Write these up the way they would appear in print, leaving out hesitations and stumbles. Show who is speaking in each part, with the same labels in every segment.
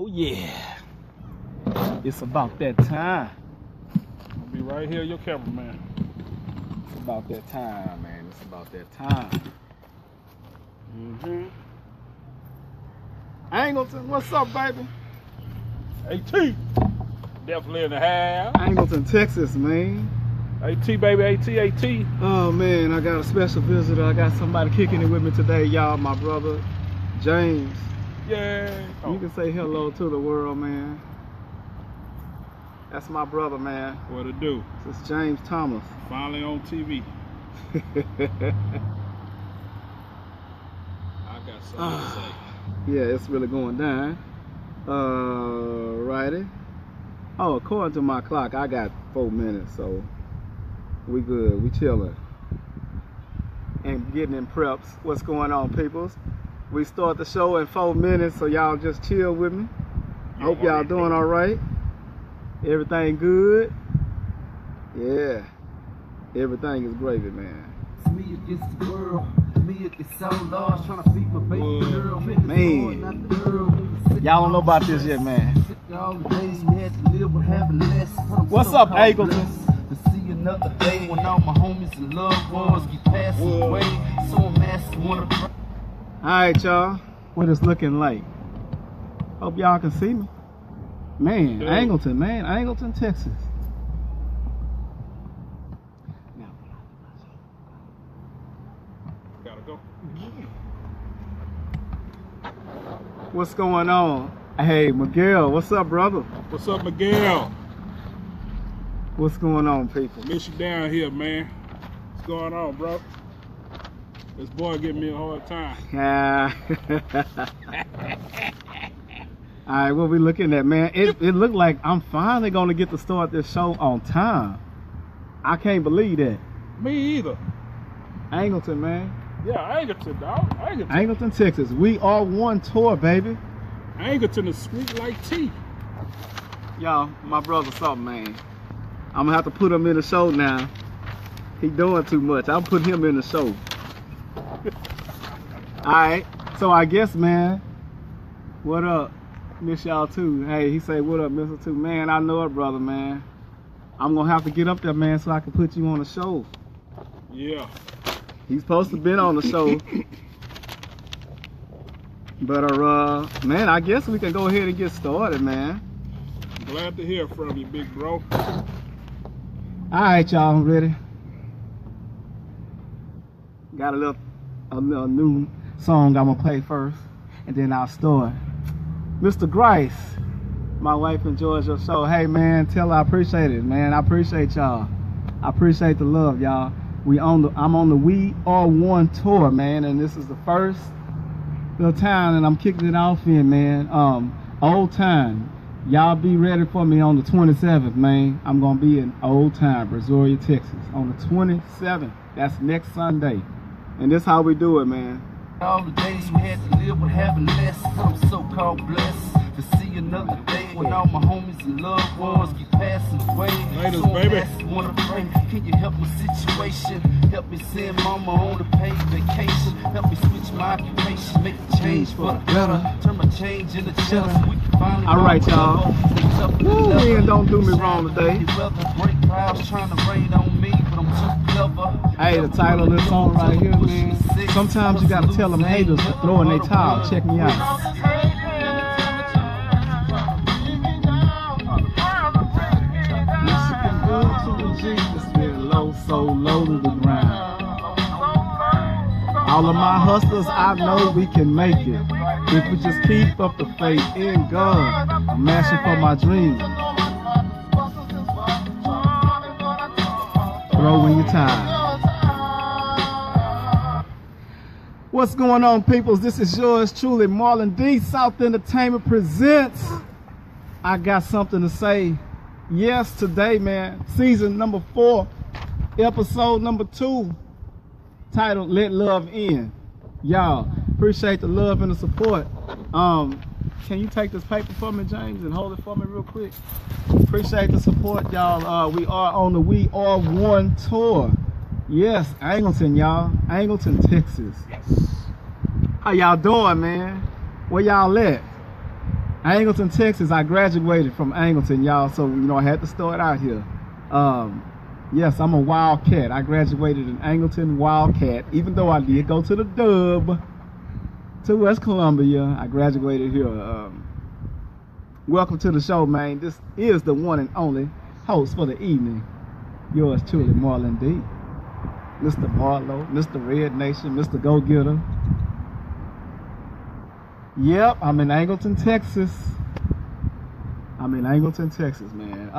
Speaker 1: Oh yeah, it's about that time.
Speaker 2: I'll be right here, your cameraman.
Speaker 1: It's about that time, man. It's about that time. Angleton, what's up, baby?
Speaker 2: AT, definitely in the house.
Speaker 1: Angleton, Texas, man.
Speaker 2: AT, baby, AT.
Speaker 1: Oh man, I got a special visitor. I got somebody kicking it with me today, y'all. My brother, James.
Speaker 2: Yeah.
Speaker 1: You can say hello to the world, man. That's my brother, man.
Speaker 2: What it do?
Speaker 1: This is James Thomas.
Speaker 2: Finally on TV. I got something to say.
Speaker 1: Yeah, it's really going down. Righty. Oh, according to my clock, I got 4 minutes, so we good. We chilling. And getting in preps. What's going on, peoples? We start the show in 4 minutes, so y'all just chill with me. I hope y'all doing all right. Everything good? Yeah. Everything is gravy, man.
Speaker 3: It's me against the world. Me against so large, trying to feed my baby girl.
Speaker 1: Man. Y'all don't know about this yet, man. What's up, Angleton?
Speaker 3: To see another day when all my homies and loved ones get passing away. So I'm asking one of the...
Speaker 1: Alright, y'all. What it's looking like. Hope y'all can see me. Man,
Speaker 2: yeah.
Speaker 1: Angleton, man. Angleton, Texas.
Speaker 2: Gotta go.
Speaker 1: What's going on? Hey, Miguel. What's up, brother?
Speaker 2: What's up, Miguel?
Speaker 1: What's going on, people?
Speaker 2: Miss you down here, man. What's going on, bro? This boy giving me a hard time.
Speaker 1: Alright, what we looking at, man? It looked like I'm finally gonna get to start this show on time. I can't believe that.
Speaker 2: Me either.
Speaker 1: Angleton, man.
Speaker 2: Yeah, Angleton, dog.
Speaker 1: Angleton, Texas. We are one tour, baby.
Speaker 2: Angleton is sweet like tea.
Speaker 1: Y'all, my brother something, man. I'm gonna have to put him in the show now. He doing too much. I'll put him in the show. Alright, so I guess, man, what up? Miss y'all too. Hey, he say, what up, Mr. Two? Man, I know it, brother, man. I'm gonna have to get up there, man, so I can put you on the show.
Speaker 2: Yeah.
Speaker 1: He's supposed to been on the show. But, man, I guess we can go ahead and get started, man.
Speaker 2: Glad to hear from you, big bro.
Speaker 1: Alright, y'all, I'm ready. Got a new song I'm gonna play first, and then I'll start. Mr. Grice, my wife enjoys your show. Hey, man, tell her I appreciate it, man. I appreciate y'all. I appreciate the love, y'all. I'm on the We Are One tour, man, and this is the first little town that I'm kicking it off in, man. Old Time. Y'all be ready for me on the 27th, man. I'm gonna be in Old Time, Brazoria, Texas, on the 27th. That's next Sunday. And this how we do it, man.
Speaker 3: All the days we had to live with having less. I'm so-called blessed to see another day when all my homies and loved ones get passing away.
Speaker 2: Laters,
Speaker 3: so
Speaker 2: baby.
Speaker 3: Wanna pray, can you help my situation? Help me send mama on a paid vacation. Help me switch my occupation, make a change for the better. Turn my change into cheddar so we can finally.
Speaker 1: All right, y'all. Woo, man, don't do me wrong today.
Speaker 3: Break clouds trying to rain on me, but I'm too clever.
Speaker 1: Hey, the title of this song right here, man. Sometimes you gotta tell them haters to throw in their towel. Check me out. Listen good to the Jesus, been low, so low to the ground. All of my hustlers, I know we can make it. If we just keep up the faith in God, I'm mashing for my dreams. Throw in your time. What's going on, peoples? This is yours truly, Marlon D. South Entertainment presents I Got Something to Say. Yes, today, man, season number 4, episode number 2, titled Let Love In. Y'all, appreciate the love and the support. Can you take this paper for me, James, and hold it for me real quick? Appreciate the support, y'all. We are on the We Are One tour. Yes, Angleton, y'all. Angleton, Texas.
Speaker 2: Yes.
Speaker 1: How y'all doing, man? Where y'all at? Angleton, Texas. I graduated from Angleton, y'all, so I had to start out here. Yes, I'm a Wildcat. I graduated in Angleton Wildcat, even though I did go to the Dub to West Columbia. I graduated here. Welcome to the show, man. This is the one and only host for the evening. Yours truly, Marlon D. Mr. Marlowe, Mr. Red Nation, Mr. Go-Getter. Yep, I'm in Angleton, Texas. Man.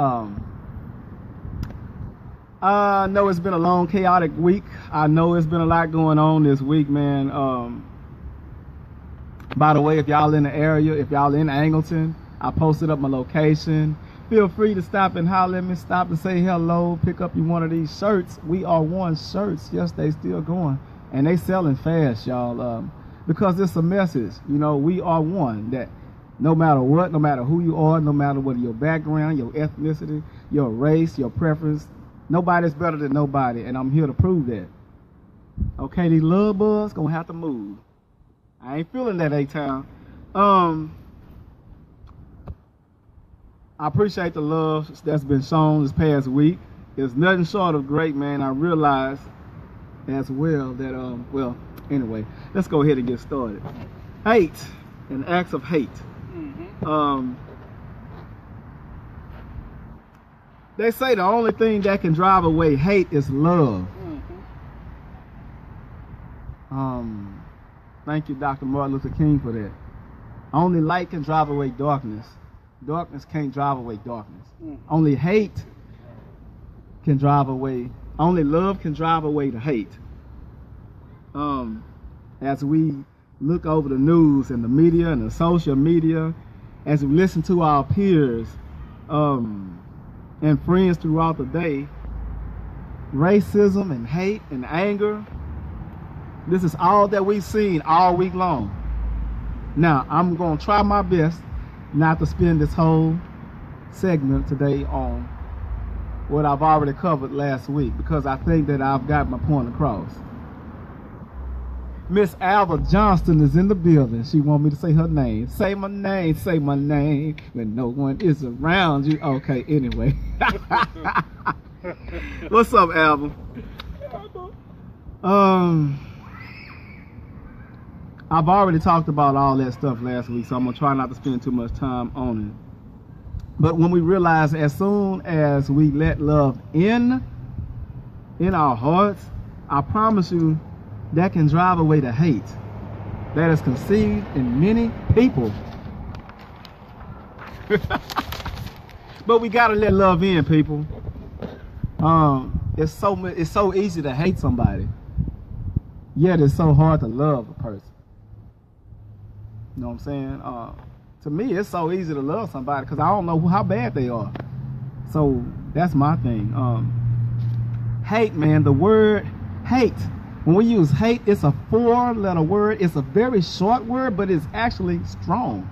Speaker 1: I know it's been a long, chaotic week. I know it's been a lot going on this week, man. By the way, if y'all in the area, if y'all in Angleton, I posted up my location. Feel free to stop and holler at me, stop and say hello, pick up you one of these shirts. We Are One shirts. Yes, they still going. And they selling fast, y'all. Because it's a message. We are one. That no matter what, no matter who you are, no matter what your background, your ethnicity, your race, your preference, nobody's better than nobody. And I'm here to prove that. Okay, these love bugs gonna have to move. I ain't feeling that A-Town. I appreciate the love that's been shown this past week. It's nothing short of great, man. I realize as well that, well, anyway, let's go ahead and get started. Hate and acts of hate. They say the only thing that can drive away hate is love. Thank you, Dr. Martin Luther King, for that. Only light can drive away darkness. Darkness can't drive away darkness. Only hate can drive away, only love can drive away the hate. As we look over the news and the media and the social media, as we listen to our peers and friends throughout the day, racism and hate and anger, this is all that we've seen all week long. Now, I'm going to try my best not to spend this whole segment today on what I've already covered last week, because I think that I've got my point across. Miss Alva Johnston is in the building. She wants me to say her name. Say my name when no one is around you. Okay, anyway. What's up, Alva? I've already talked about all that stuff last week, so I'm going to try not to spend too much time on it. But when we realize as soon as we let love in our hearts, I promise you that can drive away the hate that is conceived in many people. But we got to let love in, people. It's so easy to hate somebody, yet it's so hard to love a person. You know what I'm saying? To me, it's so easy to love somebody because I don't know how bad they are. So that's my thing. Hate, man, the word hate. When we use hate, it's a 4-letter word. It's a very short word, but it's actually strong.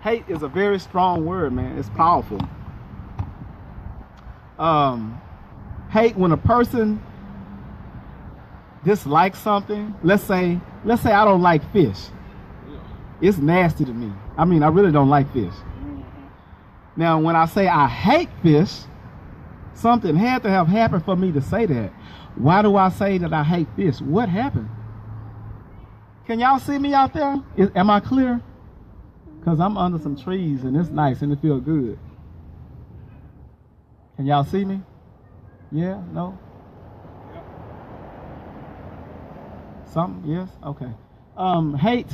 Speaker 1: Hate is a very strong word, man. It's powerful. Hate, when a person dislike something, let's say I don't like fish. It's nasty to me. I mean, I really don't like fish. Now, when I say I hate fish, something had to have happened for me to say that. Why do I say that I hate fish? What happened? Can y'all see me out there? Am I clear? Because I'm under some trees and it's nice and it feels good. Can y'all see me? Yeah? No? Something? Yes? Okay. Hate.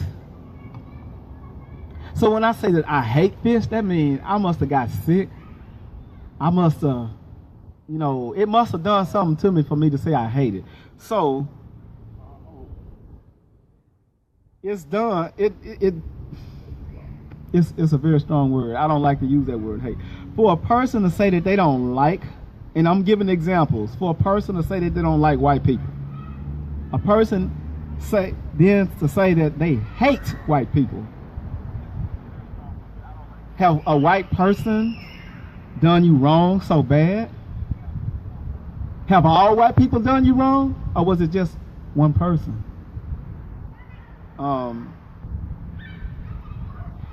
Speaker 1: So when I say that I hate fish, that means I must have got sick. I must have, it must have done something to me for me to say I hate it. So it's done. It's a very strong word. I don't like to use that word, hate. For a person to say that they don't like, and I'm giving examples, for a person to say that they don't like white people, a person to say that they hate white people. Have a white person done you wrong so bad? Have all white people done you wrong? Or was it just one person?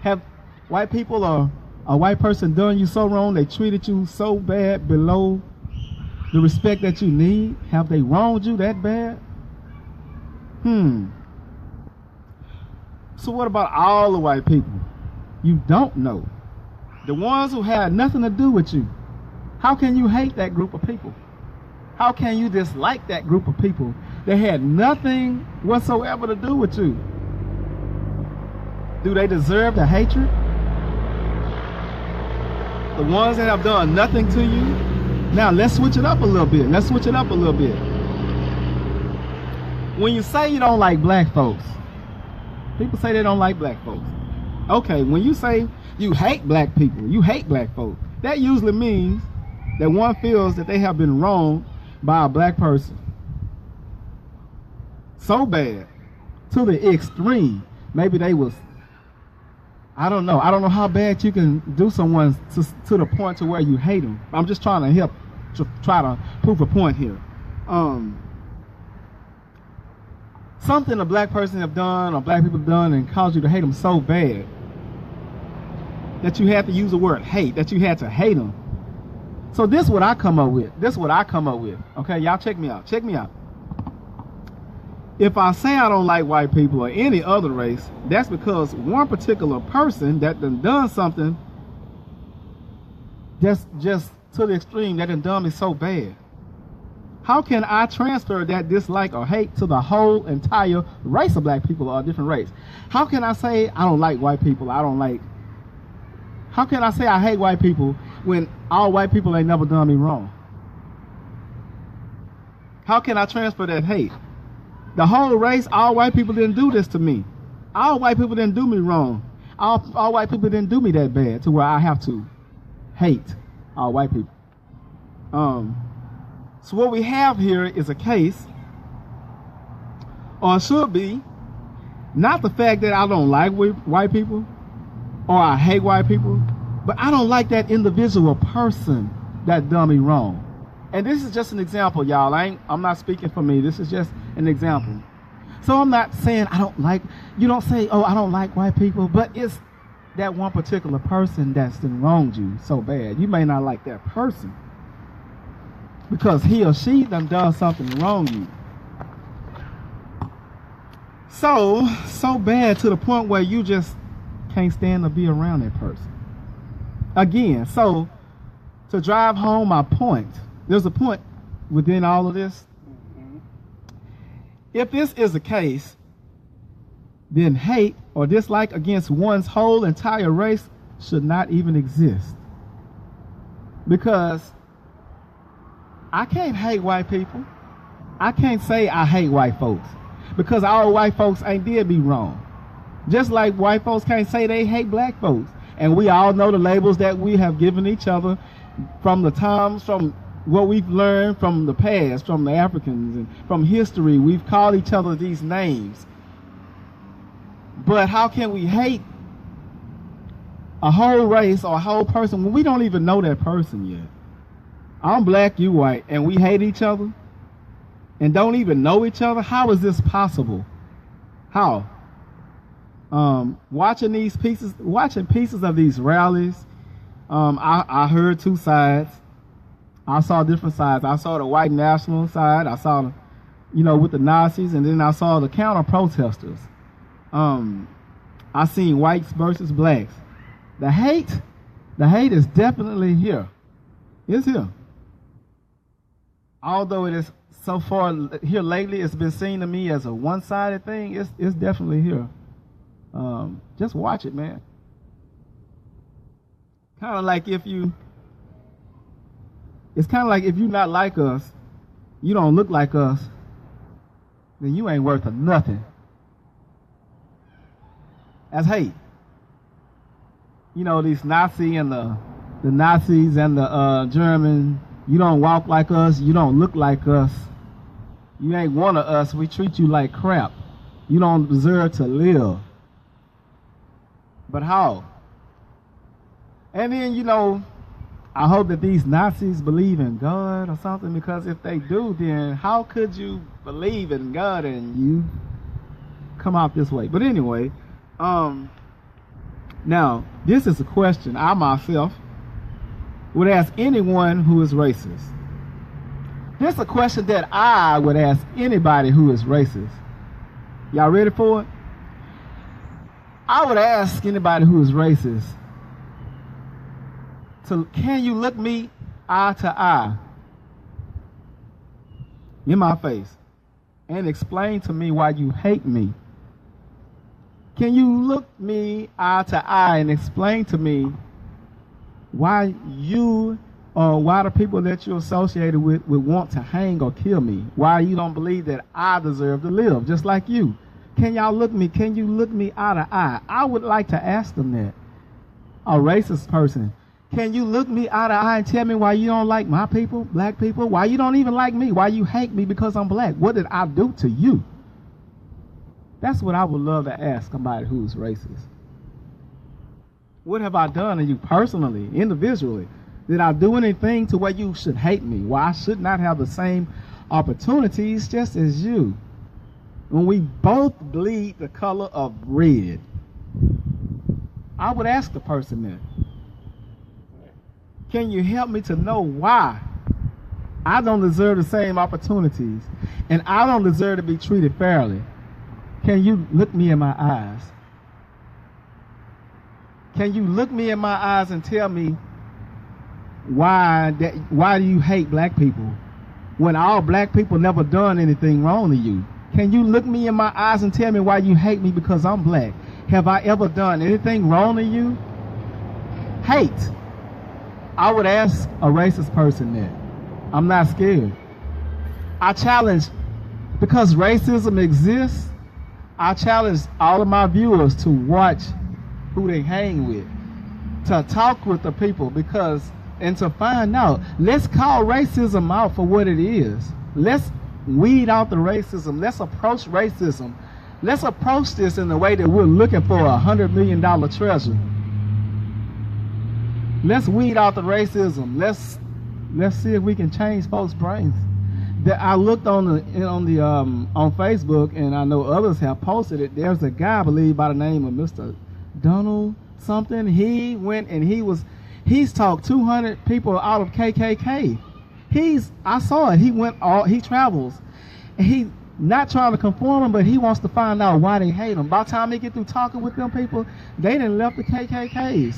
Speaker 1: Have white people or a white person done you so wrong, they treated you so bad below the respect that you need? Have they wronged you that bad? So what about all the white people you don't know? The ones who had nothing to do with you. How can you hate that group of people? How can you dislike that group of people that had nothing whatsoever to do with you? Do they deserve the hatred? The ones that have done nothing to you? Now let's switch it up a little bit. When you say you don't like black folks, people say they don't like black folks. Okay, when you say you hate black people, you hate black folks, that usually means that one feels that they have been wronged by a black person so bad, to the extreme. Maybe they was, I don't know how bad you can do someone to the point to where you hate them. I'm just trying to help to try to prove a point here. Something a black person have done or black people have done and caused you to hate them so bad that you had to use the word hate, that you had to hate them. So this is what I come up with. Okay, y'all check me out. If I say I don't like white people or any other race, that's because one particular person that done something just to the extreme, that done me so bad. How can I transfer that dislike or hate to the whole entire race of black people or a different race? How can I say I don't like white people? How can I say I hate white people when all white people ain't never done me wrong? How can I transfer that hate? The whole race, all white people didn't do this to me. All white people didn't do me wrong. All white people didn't do me that bad to where I have to hate all white people. So what we have here is a case, or it should be, not the fact that I don't like white people or I hate white people, but I don't like that individual person that done me wrong. And this is just an example, y'all. I'm not speaking for me. This is just an example. So I'm not saying you don't say, oh, I don't like white people, but it's that one particular person that's done wronged you so bad. You may not like that person because he or she done something wrong you. So bad to the point where you just can't stand to be around that person. Again, so to drive home my point, there's a point within all of this. If this is the case, then hate or dislike against one's whole entire race should not even exist. Because I can't hate white people. I can't say I hate white folks because all white folks ain't did me wrong. Just like white folks can't say they hate black folks. And we all know the labels that we have given each other from what we've learned from the past, from the Africans and from history. We've called each other these names. But how can we hate a whole race or a whole person when we don't even know that person yet? I'm black, you white, and we hate each other and don't even know each other? How is this possible? How? Watching pieces of these rallies, I heard two sides. I saw different sides. I saw the white national side. I saw with the Nazis, and then I saw the counter protesters. I seen whites versus blacks. The hate is definitely here. It's here. Although it is so far here lately, it's been seen to me as a one-sided thing. It's definitely here. Just watch it, man. It's kind of like if you not like us, you don't look like us, then you ain't worth nothing. That's hate. These Nazi and the Nazis and the German, you don't walk like us, you don't look like us, you ain't one of us, we treat you like crap. You don't deserve to live. But how? And then, I hope that these Nazis believe in God or something, because if they do, then how could you believe in God and you come out this way. But anyway, now this is a question I myself would ask anyone who is racist. This is a question that I would ask anybody who is racist. Y'all ready for it? I would ask anybody who is racist can you look me eye to eye in my face and explain to me why you hate me? Can you look me eye to eye and explain to me why you or why the people that you're associated with would want to hang or kill me? Why you don't believe that I deserve to live just like you? Can you look me eye to eye? I would like to ask them that. A racist person. Can you look me eye to eye and tell me why you don't like my people, black people? Why you don't even like me? Why you hate me because I'm black? What did I do to you? That's what I would love to ask somebody who's racist. What have I done to you personally, individually? Did I do anything to where you should hate me? Why I should not have the same opportunities just as you? When we both bleed the color of red, I would ask the person that. Can you help me to know why I don't deserve the same opportunities and I don't deserve to be treated fairly? Can you look me in my eyes? Can you look me in my eyes and tell me why do you hate black people when all black people never done anything wrong to you? Can you look me in my eyes and tell me why you hate me because I'm black? Have I ever done anything wrong to you? Hate. I would ask a racist person that. I'm not scared. I challenge, because racism exists, I challenge all of my viewers to watch who they hang with, to talk with the people, and to find out. Let's call racism out for what it is. Let's weed out the racism. Let's approach racism. Let's approach this in the way that we're looking for $100 million treasure. Let's weed out the racism. Let's see if we can change folks' brains. That I looked on Facebook, and I know others have posted it. There's a guy, I believe, by the name of Mr. Donald something. He went and he's talked 200 people out of KKK. I saw it. He travels, and he not trying to conform them, but he wants to find out why they hate him. By the time he get through talking with them people, they done left the KKKs.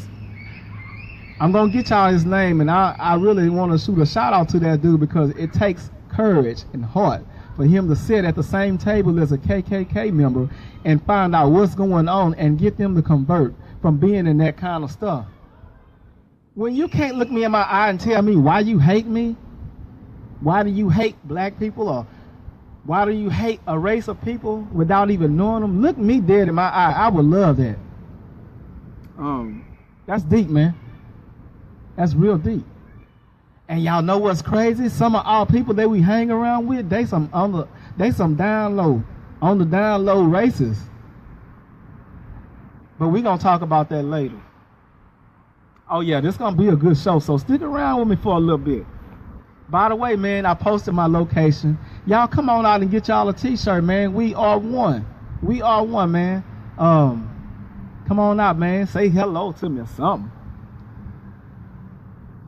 Speaker 1: I'm gonna get y'all his name, and I really want to shoot a shout out to that dude, because it takes courage and heart for him to sit at the same table as a KKK member and find out what's going on and get them to convert from being in that kind of stuff. When you can't look me in my eye and tell me why you hate me, why do you hate black people, or why do you hate a race of people without even knowing them? Look me dead in my eye. I would love that. That's deep, man. That's real deep. And y'all know what's crazy? Some of our people that we hang around with, they some on the down low racists. But we gonna talk about that later. Oh yeah, this gonna be a good show, so stick around with me for a little bit. By the way, man, I posted my location. Y'all come on out and get y'all a t-shirt, man. We are one. We are one, man. Come on out, man. Say hello to me or something.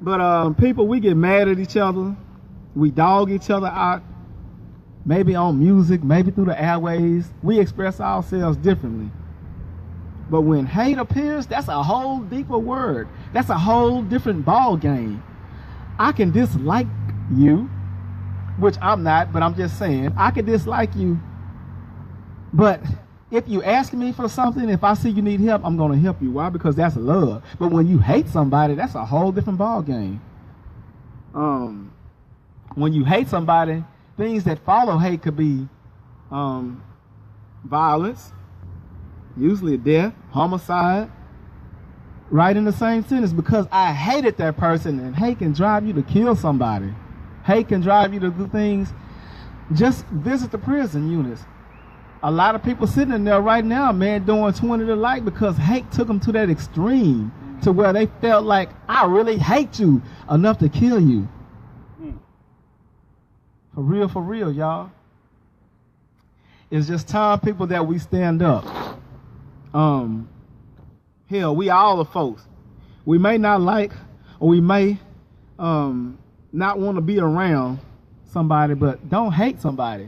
Speaker 1: But people, we get mad at each other. We dog each other out. Maybe on music, maybe through the airways. We express ourselves differently. But when hate appears, that's a whole deeper word. That's a whole different ball game. I can dislike you, which I'm not, but I'm just saying, I can dislike you. But if you ask me for something, if I see you need help, I'm going to help you. Why? Because that's love. But when you hate somebody, that's a whole different ball game. When you hate somebody, things that follow hate could be violence, usually death, homicide, right in the same sentence, because I hated that person, and hate can drive you to kill somebody. Hate can drive you to do things. Just visit the prison units. A lot of people sitting in there right now, man, doing 20 to life because hate took them to that extreme, to where they felt like, I really hate you enough to kill you. For real, y'all. It's just time, people, that we stand up. Hell, we all are folks. We may not like, or we may not want to be around somebody, but don't hate somebody.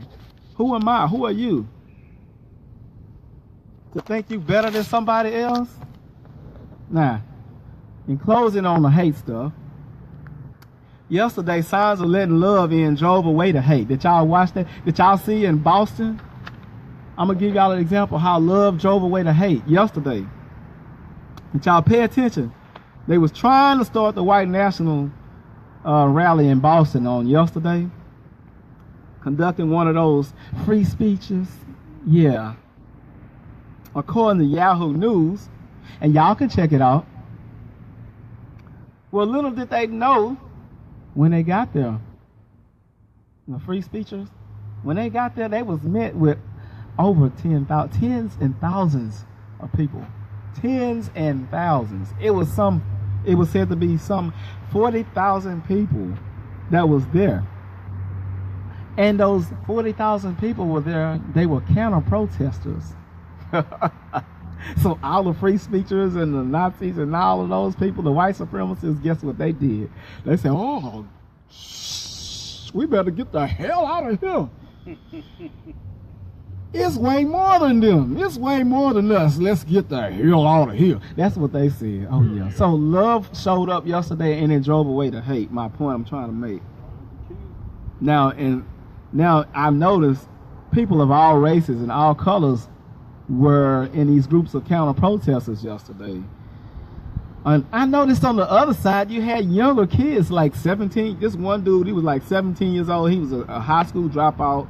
Speaker 1: Who am I? Who are you? To think you better than somebody else? Nah. In closing on the hate stuff, yesterday, signs of letting love in drove away the hate. Did y'all watch that? Did y'all see in Boston? I'm going to give y'all an example how love drove away the hate yesterday. Did y'all pay attention? They was trying to start the white national rally in Boston on yesterday. Conducting one of those free speeches. Yeah. According to Yahoo News, and y'all can check it out. Well, little did they know when they got there, the free speechers, when they got there, they was met with over tens and thousands of people. Tens and thousands. It was said to be some 40,000 people that was there. And those 40,000 people were there, they were counter-protesters. So all the free speechers and the Nazis and all of those people, the white supremacists, guess what they did? They said, oh, we better get the hell out of here. It's way more than them. It's way more than us. Let's get the hell out of here. That's what they said. Oh, yeah. So love showed up yesterday and it drove away the hate. My point I'm trying to make. Now I've noticed people of all races and all colors were in these groups of counter-protesters yesterday. And I noticed on the other side, you had younger kids, like 17. This one dude, he was like 17 years old. He was a high school dropout.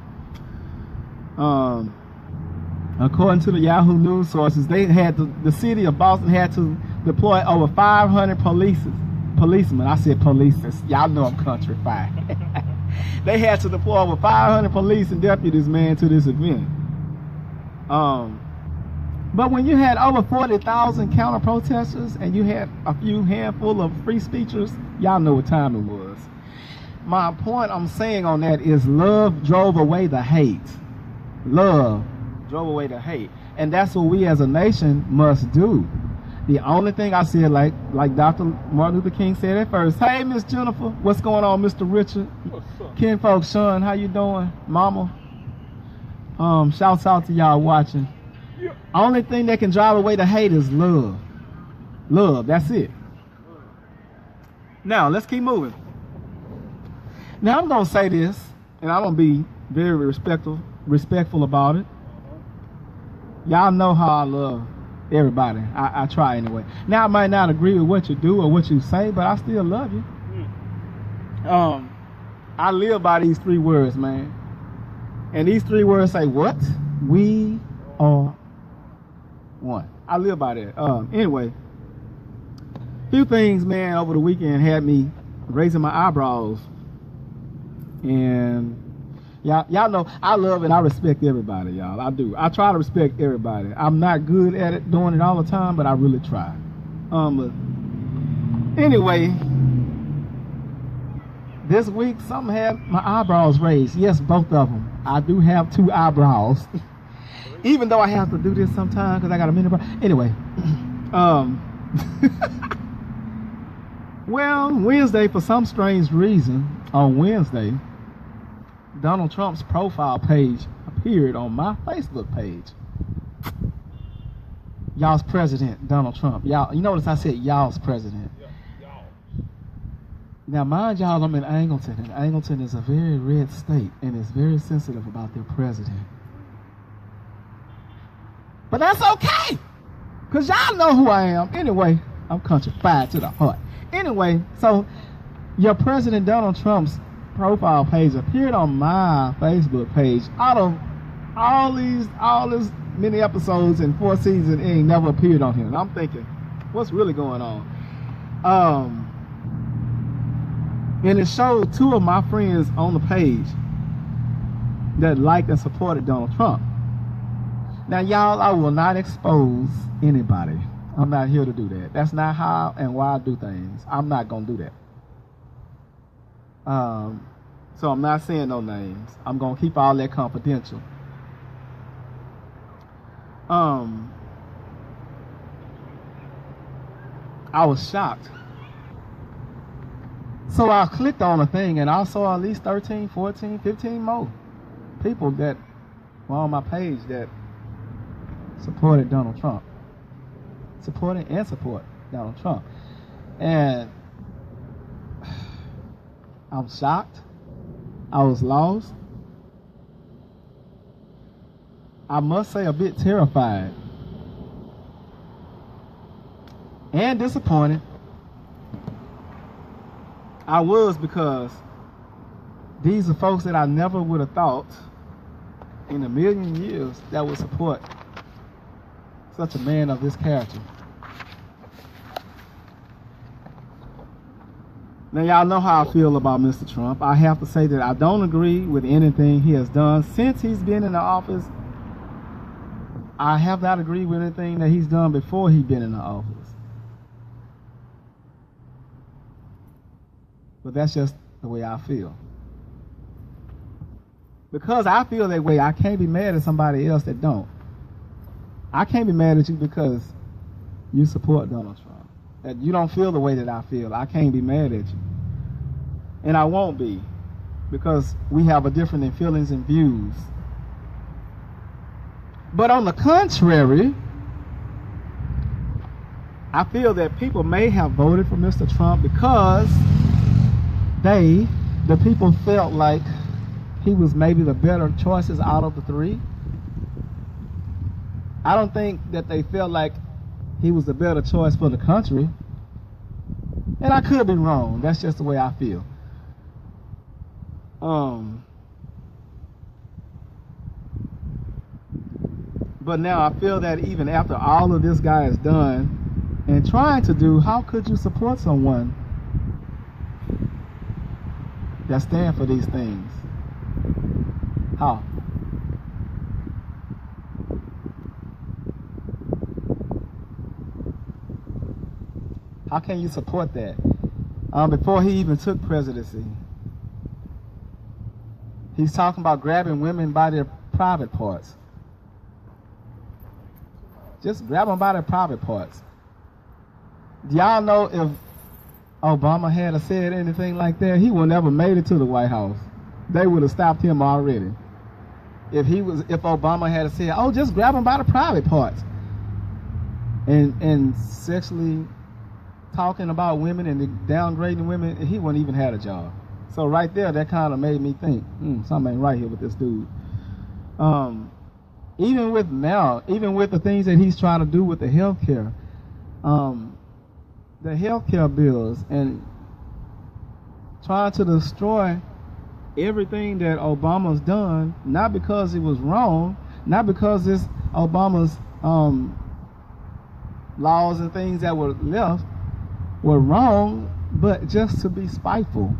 Speaker 1: According to the Yahoo News sources, they had the city of Boston had to deploy over 500 policemen. I said police. Y'all know I'm countrified. They had to deploy over 500 police and deputies, man, to this event. But when you had over 40,000 counter-protesters and you had a few handful of free speechers, y'all know what time it was. My point I'm saying on that is love drove away the hate. Love drove away the hate. And that's what we as a nation must do. The only thing I said, like Dr. Martin Luther King said at first, hey, Miss Jennifer, what's going on, Mr. Richard?
Speaker 2: What's up?
Speaker 1: Kinfolk Sean, how you doing? Mama? Shouts out to y'all watching.
Speaker 2: Yeah.
Speaker 1: Only thing that can drive away the hate is love. Love, that's it. Now, let's keep moving. Now, I'm going to say this, and I'm going to be very respectful about it. Y'all know how I love everybody. I try anyway. Now, I might not agree with what you do or what you say, but I still love you. I live by these 3 words, man. And these 3 words say what? We are one. I live by that. Anyway, few things, man, over the weekend had me raising my eyebrows. And y'all know I love and I respect everybody, y'all. I do. I try to respect everybody. I'm not good at it, doing it all the time, but I really try. But anyway, this week something had my eyebrows raised. Yes, both of them. I do have 2 eyebrows. Even though I have to do this sometimes because I got a mini brow. Anyway, well, Wednesday, for some strange reason, on Wednesday, Donald Trump's profile page appeared on my Facebook page. Y'all's president, Donald Trump. Y'all, you notice I said y'all's president.
Speaker 2: Yeah, y'all.
Speaker 1: Now, mind y'all, I'm in Angleton, and Angleton is a very red state, and is very sensitive about their president. But that's okay, because y'all know who I am. Anyway, I'm countrified to the heart. Anyway, so your president, Donald Trump's profile page appeared on my Facebook page. Out of all this many episodes and 4 seasons, it ain't never appeared on here. And I'm thinking, what's really going on? And it showed 2 of my friends on the page that liked and supported Donald Trump. Now, y'all, I will not expose anybody. I'm not here to do that. That's not how and why I do things. I'm not going to do that. So I'm not saying no names. I'm going to keep all that confidential. I was shocked. So I clicked on a thing and I saw at least 13, 14, 15 more people that were on my page that supported Donald Trump. Supported and support Donald Trump. And I'm shocked. I was lost. I must say a bit terrified. And disappointed. I was, because these are folks that I never would have thought in a million years that would support such a man of this character. Now y'all know how I feel about Mr. Trump. I have to say that I don't agree with anything he has done since he's been in the office. I have not agreed with anything that he's done before he's been in the office. But that's just the way I feel. Because I feel that way, I can't be mad at somebody else that don't. I can't be mad at you because you support Donald Trump. That you don't feel the way that I feel. I can't be mad at you. And I won't be, because we have a difference in feelings and views. But on the contrary, I feel that people may have voted for Mr. Trump because the people felt like he was maybe the better choices out of the three. I don't think that they felt like he was the better choice for the country. And I could be wrong. That's just the way I feel. But now I feel that even after all of this guy is done and trying to do, how could you support someone that stand for these things? How? How can you support that? Before he even took presidency, he's talking about grabbing women by their private parts. Just grab them by their private parts. Do y'all know if Obama had said anything like that, he would never made it to the White House. They would have stopped him already. If Obama had said, "Oh, just grab them by the private parts," and sexually talking about women and downgrading women, he wouldn't even had a job. So right there, that kind of made me think, something ain't right here with this dude. Even with the things that he's trying to do with the healthcare bills, and trying to destroy everything that Obama's done, not because it was wrong, not because it's Obama's laws and things that were left were wrong, but just to be spiteful.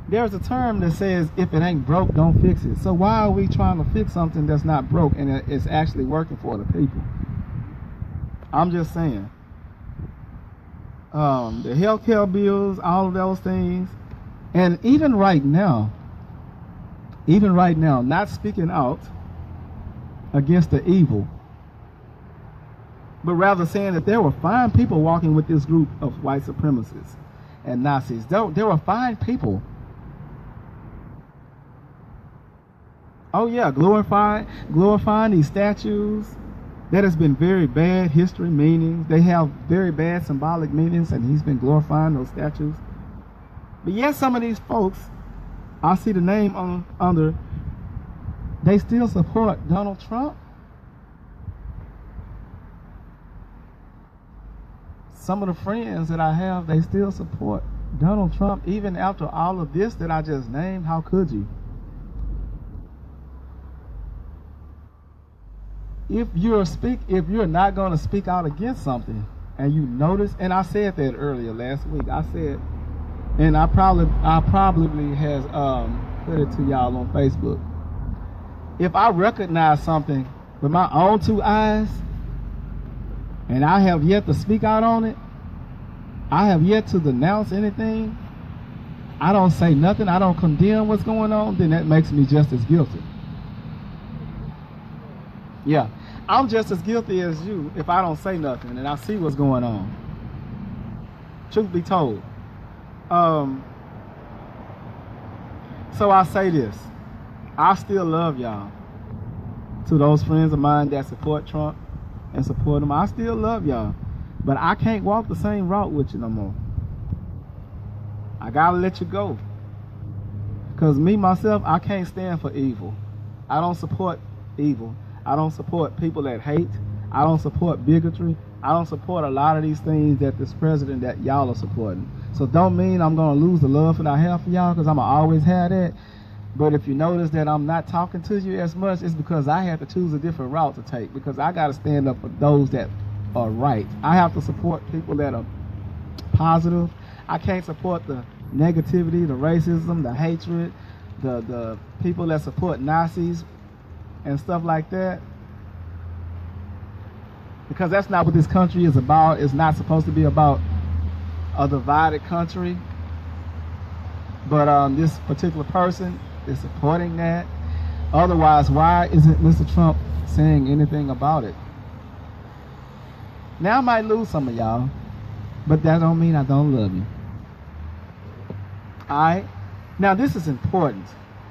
Speaker 1: There's a term that says, if it ain't broke, don't fix it. So why are we trying to fix something that's not broke and it's actually working for the people? I'm just saying. The healthcare bills, all of those things, and even right now, not speaking out against the evil, but rather saying that there were fine people walking with this group of white supremacists and Nazis. There were fine people. Oh yeah, glorifying these statues. That has been very bad history meanings. They have very bad symbolic meanings, and he's been glorifying those statues. But yet some of these folks, I see the name under, they still support Donald Trump. Some of the friends that I have, they still support Donald Trump even after all of this that I just named. How could you? If you're not going to speak out against something, and you notice, and I said that earlier last week, I said, and I probably has put it to y'all on Facebook. If I recognize something with my own two eyes, and I have yet to speak out on it, I have yet to denounce anything, I don't say nothing, I don't condemn what's going on, then that makes me just as guilty. Yeah, I'm just as guilty as you if I don't say nothing and I see what's going on. Truth be told. So I say this. I still love y'all. To those friends of mine that support Trump and support him, I still love y'all. But I can't walk the same route with you no more. I gotta let you go. Because me, myself, I can't stand for evil. I don't support evil. I don't support people that hate. I don't support bigotry. I don't support a lot of these things that this president that y'all are supporting. So don't mean I'm going to lose the love that I have for y'all, because I'm going to always have that. But if you notice that I'm not talking to you as much, it's because I have to choose a different route to take, because I got to stand up for those that are right. I have to support people that are positive. I can't support the negativity, the racism, the hatred, the people that support Nazis and stuff like that. Because that's not what this country is about. It's not supposed to be about a divided country. But this particular person is supporting that. Otherwise, why isn't Mr. Trump saying anything about it? Now I might lose some of y'all, but that don't mean I don't love you. Alright? Now this is important.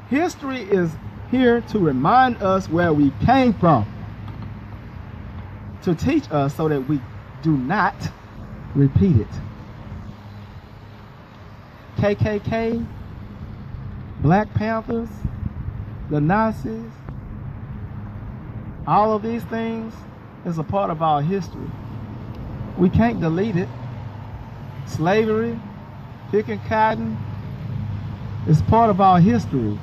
Speaker 1: History is here to remind us where we came from, to teach us so that we do not repeat it. KKK, Black Panthers, the Nazis, all of these things is a part of our history. We can't delete it. Slavery, picking cotton, is part of our history.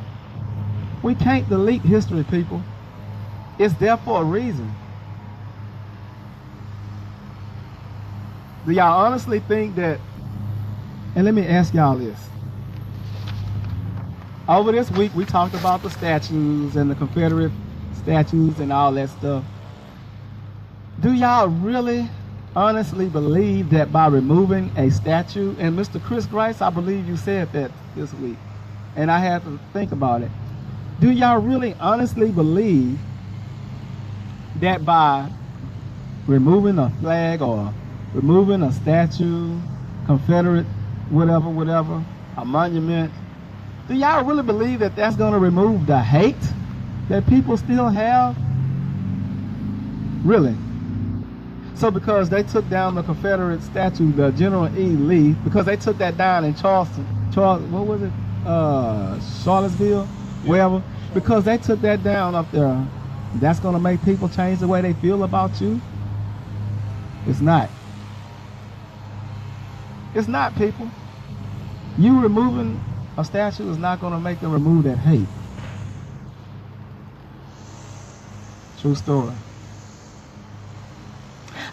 Speaker 1: We can't delete history, people. It's there for a reason. Do y'all honestly think that, and let me ask y'all this. Over this week, we talked about the statues and the Confederate statues and all that stuff. Do y'all really honestly believe that by removing a statue, and Mr. Chris Grice, I believe you said that this week, and I had to think about it. Do y'all really honestly believe that by removing a flag or removing a statue, Confederate, whatever, a monument, do y'all really believe that that's going to remove the hate that people still have? Really? So because they took down the Confederate statue, the General E. Lee, because they took that down in Charleston, what was it? Charlottesville, wherever, because they took that down up there, that's going to make people change the way they feel about you? It's not. It's not, people. You removing a statue is not going to make them remove that hate. True story.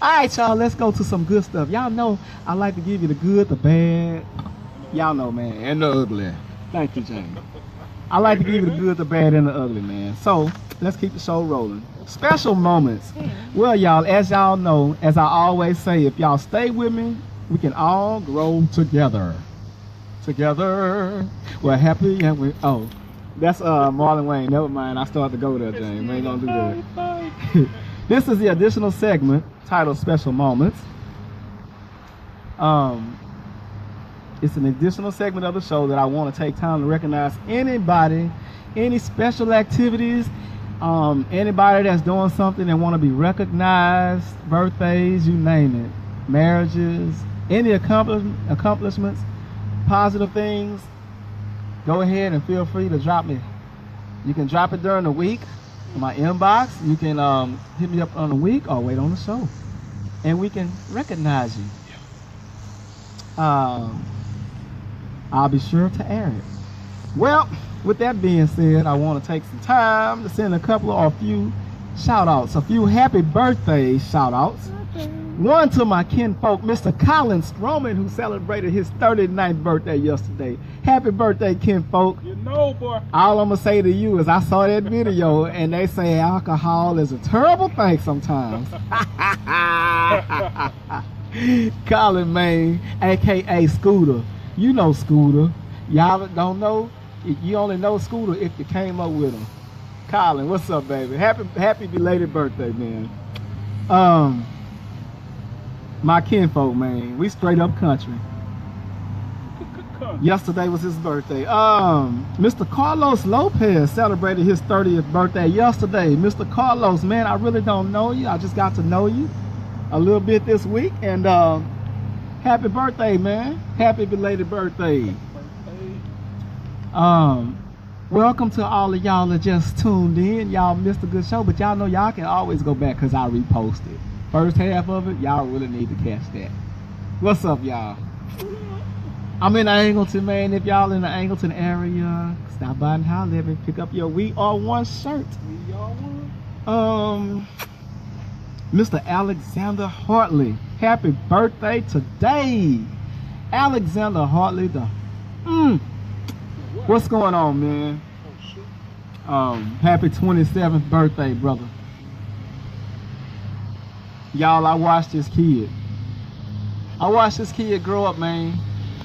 Speaker 1: Alright, y'all, let's go to some good stuff. Y'all know I like to give you the good, the bad. Y'all know, man, and the ugly. Thank you, James. I like to give you the good, the bad, and the ugly, man. So, let's keep the show rolling. Special moments. Well, y'all, as y'all know, as I always say, if y'all stay with me, we can all grow together. Together. We're happy and we... Oh, that's Marlon Wayne. Never mind. I started to go there, James. We ain't gonna do that. This is the additional segment titled Special Moments. It's an additional segment of the show that I want to take time to recognize anybody, any special activities, anybody that's doing something that want to be recognized, birthdays, you name it, marriages, any accomplishments, positive things. Go ahead and feel free to drop me. You can drop it during the week in my inbox. You can hit me up on the week or wait on the show, and we can recognize you. I'll be sure to air it. Well, with that being said, I want to take some time to send a couple or a few shout outs, a few happy birthday shout outs. One to my kinfolk, Mr. Colin Stroman, who celebrated his 39th birthday yesterday. Happy birthday, kinfolk.
Speaker 2: You know, boy.
Speaker 1: All I'm going to say to you is I saw that video and they say alcohol is a terrible thing sometimes. Colin, man, a.k.a. Scooter. You know Scooter. Y'all don't know? You only know Scooter if you came up with him. Colin, what's up, baby? Happy belated birthday, man. My kinfolk, man, we straight up country. Yesterday was his birthday. Mr. Carlos Lopez celebrated his 30th birthday yesterday. Mr. Carlos, man, I really don't know you. I just got to know you a little bit this week. And happy birthday, man. Happy belated birthday. Welcome to all of y'all that just tuned in. Y'all missed a good show, but y'all know y'all can always go back because I reposted. First half of it, y'all really need to catch that. What's up, y'all? I'm in Angleton, man. If y'all in the Angleton area, stop by and holler at me. Pick up your We Are One shirt.
Speaker 2: We Are One.
Speaker 1: Mr. Alexander Hartley, happy birthday today. Alexander Hartley, what's going on, man?
Speaker 2: Oh, shit.
Speaker 1: Happy 27th birthday, brother. Y'all, I watched this kid. Grow up, man.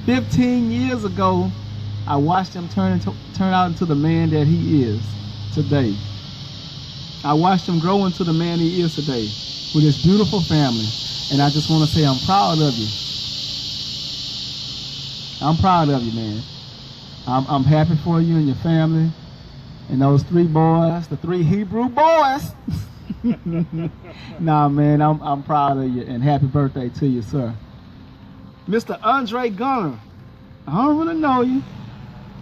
Speaker 1: 15 years ago, I watched him turn out into the man that he is today. I watched him grow into the man he is today with his beautiful family. And I just want to say I'm proud of you. I'm proud of you, man. I'm happy for you and your family and those 3 boys, the 3 Hebrew boys. Nah, man, I'm proud of you and happy birthday to you, sir. Mr. Andre Gunner, I don't really know you,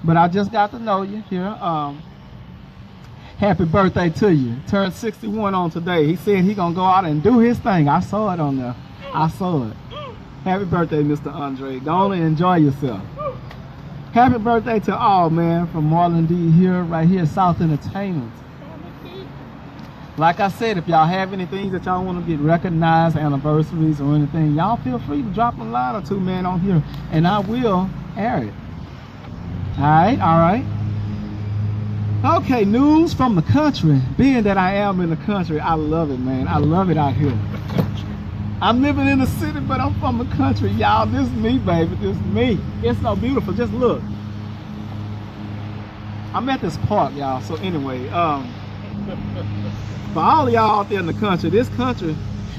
Speaker 1: but I just got to know you here. Happy birthday to you. Turned 61 on today. He said he gonna go out and do his thing. I saw it on there. I saw it. Happy birthday, Mr. Andre. Go on and enjoy yourself. Happy birthday to all, man, from Marlon D here, right here, South Entertainment. Like I said, if y'all have any things that y'all want to get recognized, anniversaries or anything, y'all feel free to drop a line or two, man, on here, and I will air it. All right. Okay, news from the country. Being that I am in the country, I love it, man. I love it out here. I'm living in the city, but I'm from the country, y'all. This is me, baby. This is me. It's so beautiful. Just look. I'm at this park, y'all. So anyway, for all of y'all out there in the country, this country,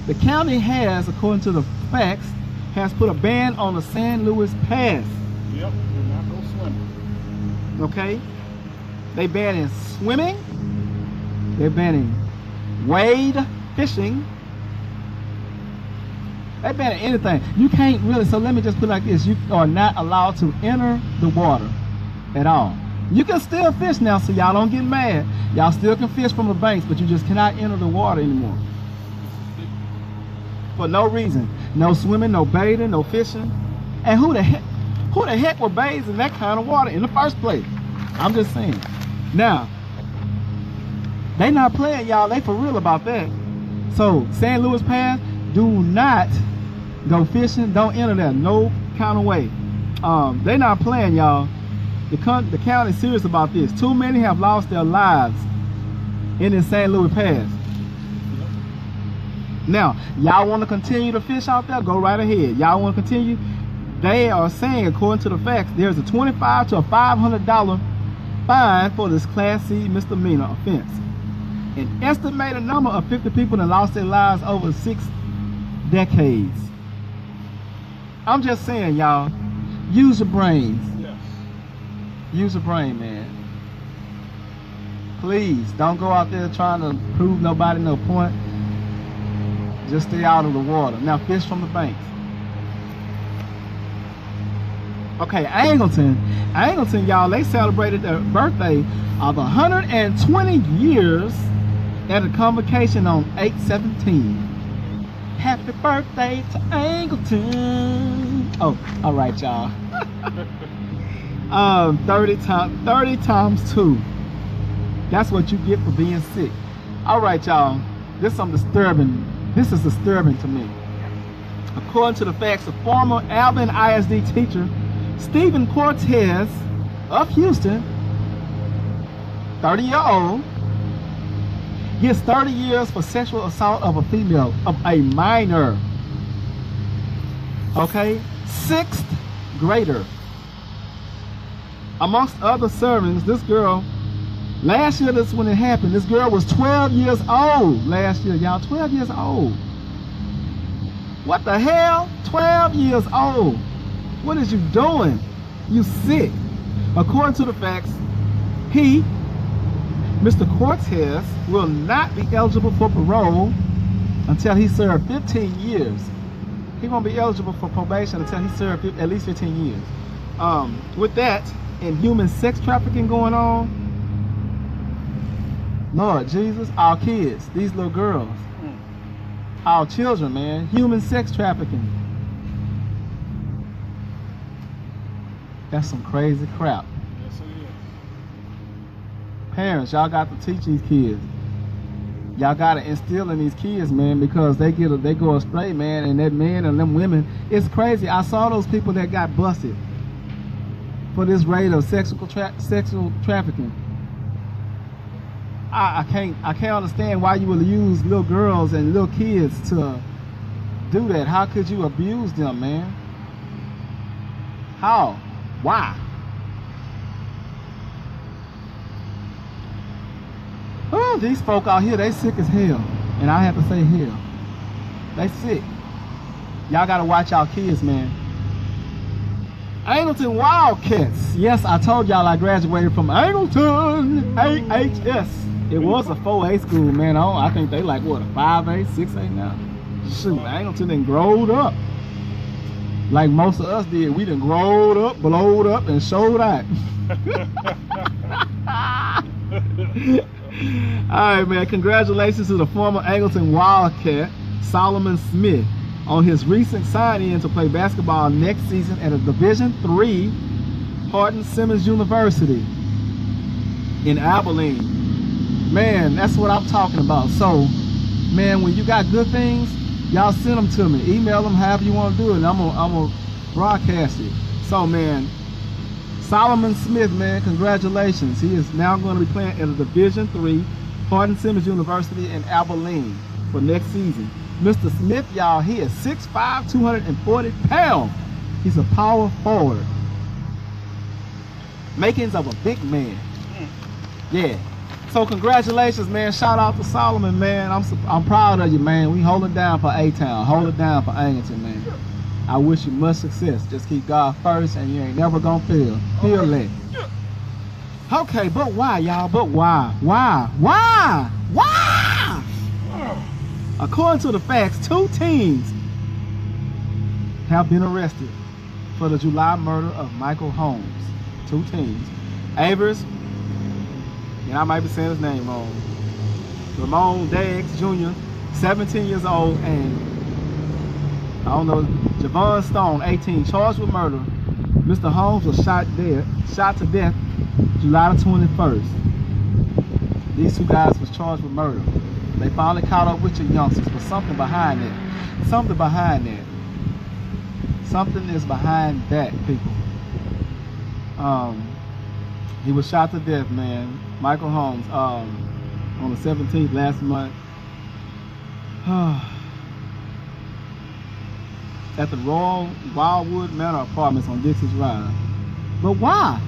Speaker 1: the county has, according to the facts, has put a ban on the San Luis Pass.
Speaker 2: Yep, do not go swimming.
Speaker 1: Okay? They banning swimming. They're banning wade fishing. They banning anything. You can't really, so let me just put it like this. You are not allowed to enter the water at all. You can still fish now, so y'all don't get mad. Y'all still can fish from the banks, but you just cannot enter the water anymore. For no reason. No swimming, no bathing, no fishing. And who the heck would bathe in that kind of water in the first place? I'm just saying. Now, they not playing, y'all. They for real about that. So, San Luis Pass, do not go fishing. Don't enter there. No kind of way. They not playing, y'all. The county's serious about this. Too many have lost their lives in the San Luis Pass. Now, y'all want to continue to fish out there? Go right ahead. Y'all want to continue? They are saying, according to the facts, there's a $25 to a $500 fine for this Class C misdemeanor offense. An estimated number of 50 people have lost their lives over 6 decades. I'm just saying, y'all, use your brains. Use your brain, man. Please, don't go out there trying to prove nobody no point. Just stay out of the water. Now, fish from the banks. Okay, Angleton, y'all, they celebrated their birthday of 120 years at a convocation on 8/17. Happy birthday to Angleton. Oh, all right, y'all. 30 times 2. That's what you get for being sick. All right, y'all. This is disturbing to me. According to the facts, a former Alvin ISD teacher, Stephen Cortez of Houston, 30-year-old, gets 30 years for sexual assault of a minor. Okay, 6th grader. Amongst other sermons, this girl Last year, that's when it happened. This girl was 12 years old last year, y'all. 12 years old. What the hell? 12 years old. What is you doing? You sick. According to the facts, he, Mr. Cortez, will not be eligible for parole until he served 15 years. He won't be eligible for probation until he served at least 15 years. With that, and human sex trafficking going on, Lord Jesus, our kids, these little girls, our children, man, human sex trafficking. That's some crazy crap.
Speaker 2: Yes, it is.
Speaker 1: Parents, y'all got to teach these kids. Y'all got to instill in these kids, man, because they go astray, man, and that man and them women, it's crazy. I saw those people that got busted for this rate of sexual trafficking. I can't understand why you would use little girls and little kids to do that. How could you abuse them, man? How? Why? Oh, these folk out here, they sick as hell. And I have to say hell. They sick. Y'all gotta watch our kids, man. Angleton Wildcats. Yes, I told y'all I graduated from Angleton AHS. It was a 4A school, man. I think they like, what, a 5A, 6A now? Shoot, Angleton done growed up. Like most of us did. We done growed up, blowed up, and showed out. Alright, man. Congratulations to the former Angleton Wildcat, Solomon Smith, on his recent sign-in to play basketball next season at a Division III Hardin-Simmons University in Abilene. Man, that's what I'm talking about. So, man, when you got good things, y'all send them to me. Email them however you want to do it, and I'm gonna broadcast it. So, man, Solomon Smith, man, congratulations. He is now going to be playing at a Division III Hardin-Simmons University in Abilene for next season. Mr. Smith, y'all, he is 6'5", 240 pounds. He's a power forward. Makings of a big man. Yeah. So congratulations, man. Shout out to Solomon, man. I'm proud of you, man. We hold it down for A-Town. Hold it down for Angleton, man. I wish you much success. Just keep God first, and you ain't never gonna fail. Feel that. Okay, but why, y'all? But why? Why? Why? Why? According to the facts, 2 teens have been arrested for the July murder of Michael Holmes. 2 teens. Avers, and I might be saying his name wrong, Ramon Daggs Jr., 17 years old, and I don't know, Javon Stone, 18, charged with murder. Mr. Holmes was shot to death July the 21st. These 2 guys was charged with murder. They finally caught up with your youngsters, but something behind that. Something behind that. Something is behind that, people. He was shot to death, man. Michael Holmes, on the 17th last month. At the Royal Wildwood Manor Apartments on Dixie's Drive. But why?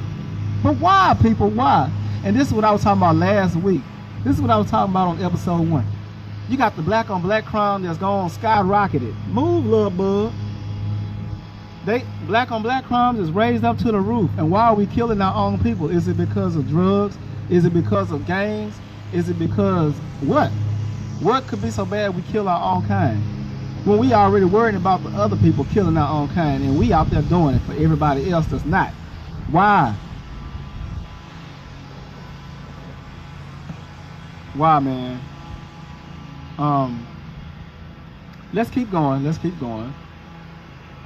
Speaker 1: But why, people? Why? And this is what I was talking about last week. This is what I was talking about on episode 1. You got the black on black crime that's gone skyrocketed. Move, little bud. Black on black crimes is raised up to the roof. And why are we killing our own people? Is it because of drugs? Is it because of gangs? Is it because what? What could be so bad we kill our own kind? When we already worried about the other people killing our own kind, and we out there doing it for everybody else that's not. Why? Why, man? Let's keep going. Let's keep going.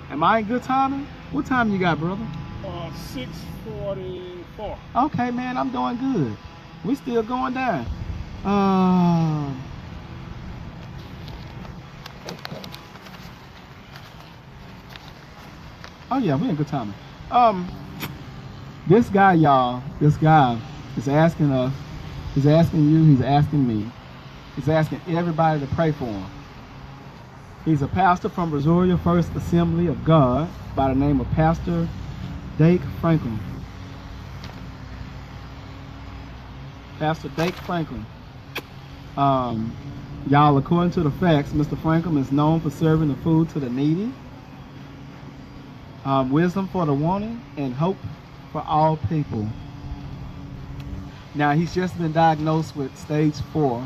Speaker 1: Am I in good timing? What time you got, brother?
Speaker 2: 6:44.
Speaker 1: Okay, man, I'm doing good. We still going down. Oh yeah, we in good timing. This guy, y'all, this guy is asking us, he's asking you, he's asking me, he's asking everybody to pray for him. He's a pastor from Brazoria First Assembly of God by the name of Pastor Dake Franklin. Pastor Dake Franklin. Y'all, according to the facts, Mr. Franklin is known for serving the food to the needy, wisdom for the wanting, and hope for all people. Now, he's just been diagnosed with stage 4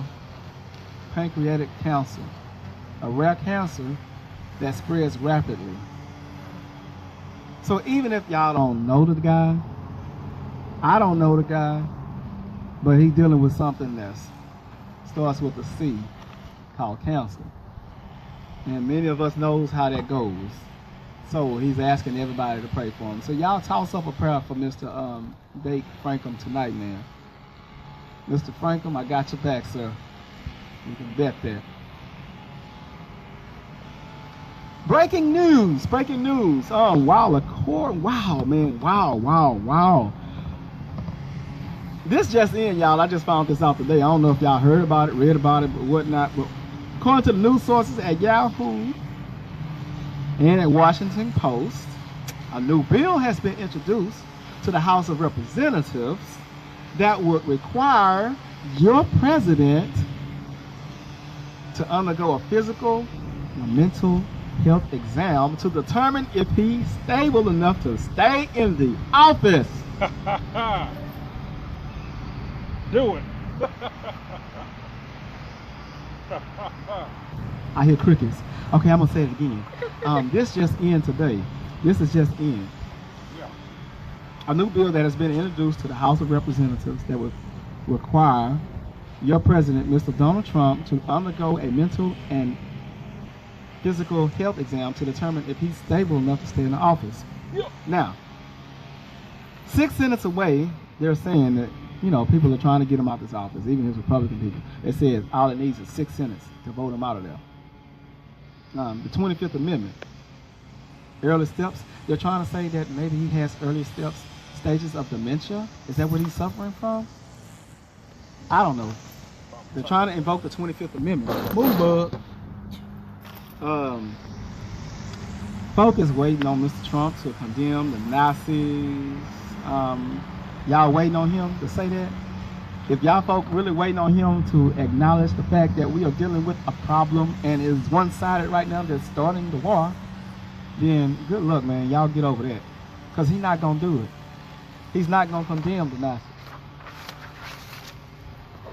Speaker 1: pancreatic cancer, a rare cancer that spreads rapidly. So even if y'all don't know the guy, I don't know the guy, but he's dealing with something that starts with a C, called cancer. And many of us knows how that goes. So he's asking everybody to pray for him. So y'all toss up a prayer for Mr. Dake Franklin tonight, man. Mr. Franklin, I got your back, sir. You can bet that. Breaking news. Oh, wow, wow, man, wow. This just in, y'all. I just found this out today. I don't know if y'all heard about it, read about it, but whatnot. But according to the news sources at Yahoo and at Washington Post, a new bill has been introduced to the House of Representatives that would require your president to undergo a physical and mental health exam to determine if he's stable enough to stay in the office.
Speaker 2: Do it.
Speaker 1: I hear crickets. Okay, I'm gonna say it again. This just in today. This is just in.
Speaker 2: Yeah.
Speaker 1: A new bill that has been introduced to the House of Representatives that would require your president, Mr. Donald Trump, to undergo a mental and physical health exam to determine if he's stable enough to stay in the office.
Speaker 2: Yeah.
Speaker 1: Now, 6 Senates away, they're saying that, you know, people are trying to get him out of this office, even his Republican people. They said all it needs is 6 Senates to vote him out of there. The 25th Amendment, early steps, they're trying to say that maybe he has early stages of dementia. Is that what he's suffering from? I don't know. They're trying to invoke the 25th Amendment. Move, bud. Folk is waiting on Mr. Trump to condemn the Nazis. Y'all waiting on him to say that? If y'all folk really waiting on him to acknowledge the fact that we are dealing with a problem and is one-sided right now that's starting the war, then good luck, man. Y'all get over that. Because he's not going to do it. He's not going to condemn the Nazis.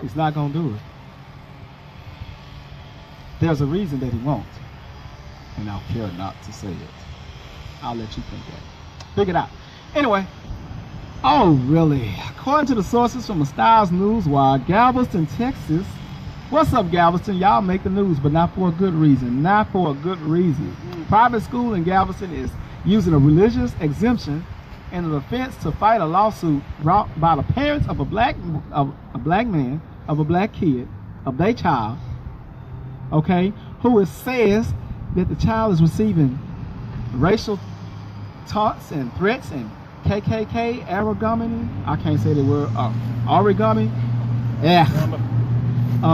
Speaker 1: He's not going to do it. There's a reason that he won't. And I'll care not to say it. I'll let you think that. Figure it out. Anyway. Oh, really? According to the sources from the Styles Newswire, Galveston, Texas. What's up, Galveston? Y'all make the news, but not for a good reason. Not for a good reason. Private school in Galveston is using a religious exemption in an offense to fight a lawsuit brought by the parents of a black man, of a black kid, of their child, okay, who says that the child is receiving racial taunts and threats and KKK, origami, I can't say the word, origami, yeah,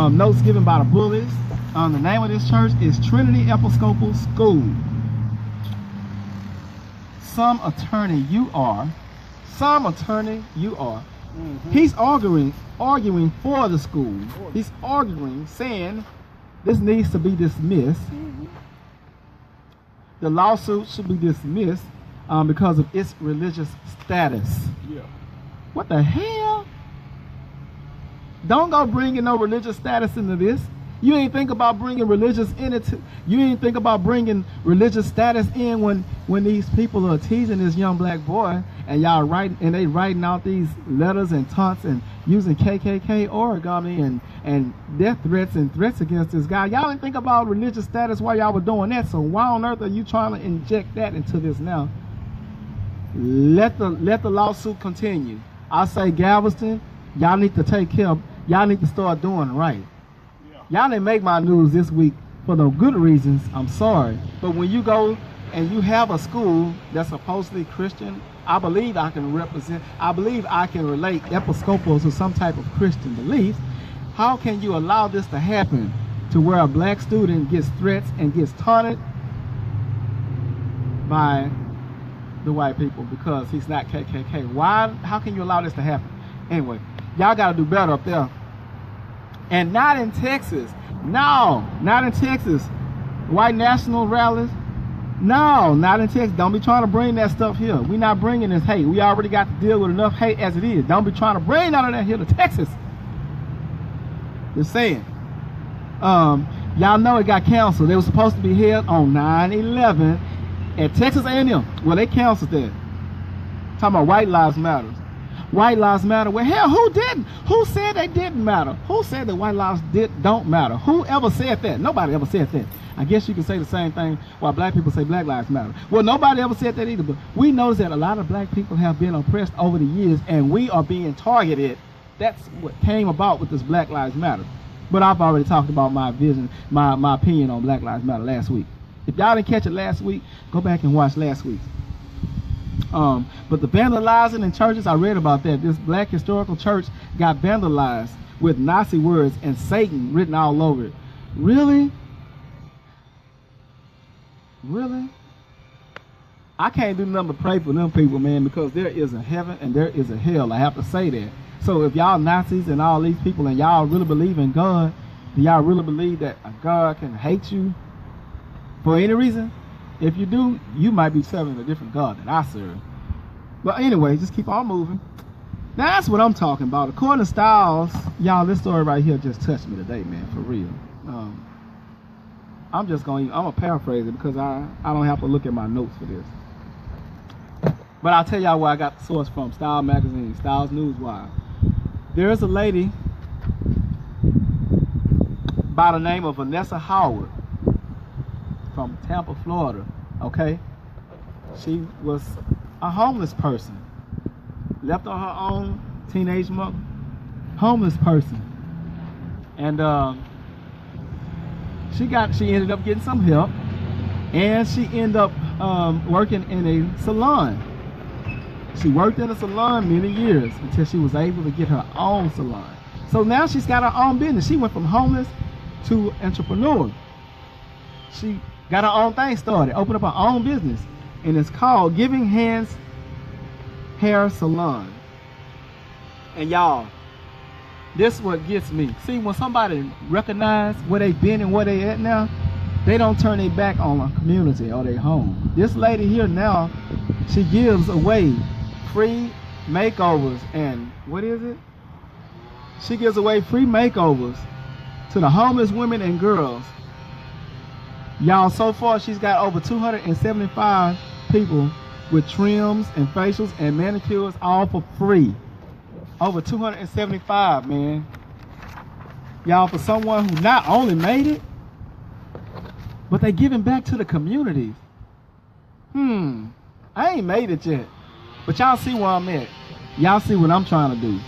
Speaker 1: notes given by the bullies. The name of this church is Trinity Episcopal School. Some attorney you are. Mm-hmm. He's arguing for the school. He's arguing, saying this needs to be dismissed. Mm-hmm. The lawsuit should be dismissed because of its religious status.
Speaker 2: Yeah.
Speaker 1: What the hell? Don't go bringing no religious status into this. You ain't think about bringing religious in it. You ain't think about bringing religious status in when these people are teasing this young black boy and y'all writing out these letters and taunts and using KKK origami and death threats and threats against this guy. Y'all didn't think about religious status while y'all were doing that. So why on earth are you trying to inject that into this now? Let the lawsuit continue. I say, Galveston, y'all need to take care of, y'all need to start doing right. Y'all didn't make my news this week for no good reasons. I'm sorry. But when you go and you have a school that's supposedly Christian, I believe I can relate Episcopal to some type of Christian beliefs. How can you allow this to happen to where a black student gets threats and gets taunted by the white people because he's not KKK? Why? How can you allow this to happen? Anyway, Y'all got to do better up there. And not in Texas. No, not in Texas. White national rallies. No, not in Texas. Don't be trying to bring that stuff here. We're not bringing this hate. We already got to deal with enough hate as it is. Don't be trying to bring none of that here to Texas. Just saying. Y'all know it got canceled. They were supposed to be held on 9/11 at Texas A&M. Well, they canceled that. Talking about White Lives Matter. White Lives Matter. Well, hell, who didn't? Who said they didn't matter? Who said that white lives don't matter? Who ever said that? Nobody ever said that. I guess you can say the same thing while black people say Black Lives Matter. Well, nobody ever said that either, but we notice that a lot of black people have been oppressed over the years, and we are being targeted. That's what came about with this Black Lives Matter. But I've already talked about my vision, my opinion on Black Lives Matter last week. If y'all didn't catch it last week, go back and watch last week. But the vandalizing in churches, I read about that. This black historical church got vandalized with Nazi words and Satan written all over it. Really? Really? I can't do nothing but pray for them people, man, because there is a heaven and there is a hell. I have to say that. So if y'all Nazis and all these people and y'all really believe in God, do y'all really believe that a God can hate you for any reason? If you do, you might be serving a different God that I serve. But anyway, just keep on moving. Now that's what I'm talking about. According to Styles, y'all, this story right here just touched me today, man, for real. I'm gonna paraphrase it because I don't have to look at my notes for this. But I'll tell y'all where I got the source from. Style Magazine, Styles Newswire. There is a lady by the name of Vanessa Howard from Tampa, Florida, okay? She was a homeless person, left on her own, teenage mother, homeless person. And she ended up getting some help, and she ended up working in a salon. She worked in a salon many years until she was able to get her own salon. So now she's got her own business. She went from homeless to entrepreneur. She got her own thing started, opened up her own business, and it's called Giving Hands Hair Salon. And y'all, this is what gets me. See, when somebody recognizes where they've been and where they at now, they don't turn their back on a community or their home. This lady here now, she gives away free makeovers, and what is it? She gives away free makeovers to the homeless women and girls. Y'all, so far she's got over 275 people with trims and facials and manicures, all for free. Over 275, man. Y'all, for someone who not only made it, but they giving back to the community. I ain't made it yet, but y'all see where I'm at. Y'all see what I'm trying to do.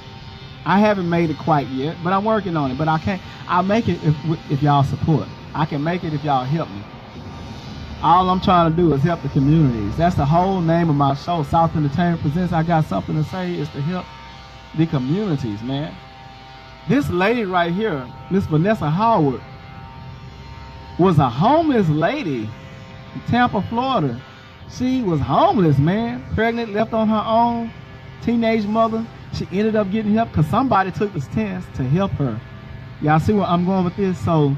Speaker 1: I haven't made it quite yet, but I'm working on it. But I'll make it if y'all support. I can make it if y'all help me. All I'm trying to do is help the communities. That's the whole name of my show, South Entertainment Presents. I Got Something to Say, is to help the communities, man. This lady right here, Miss Vanessa Howard, was a homeless lady in Tampa, Florida. She was homeless, man. Pregnant, left on her own, teenage mother. She ended up getting help because somebody took this chance to help her. Y'all see where I'm going with this? So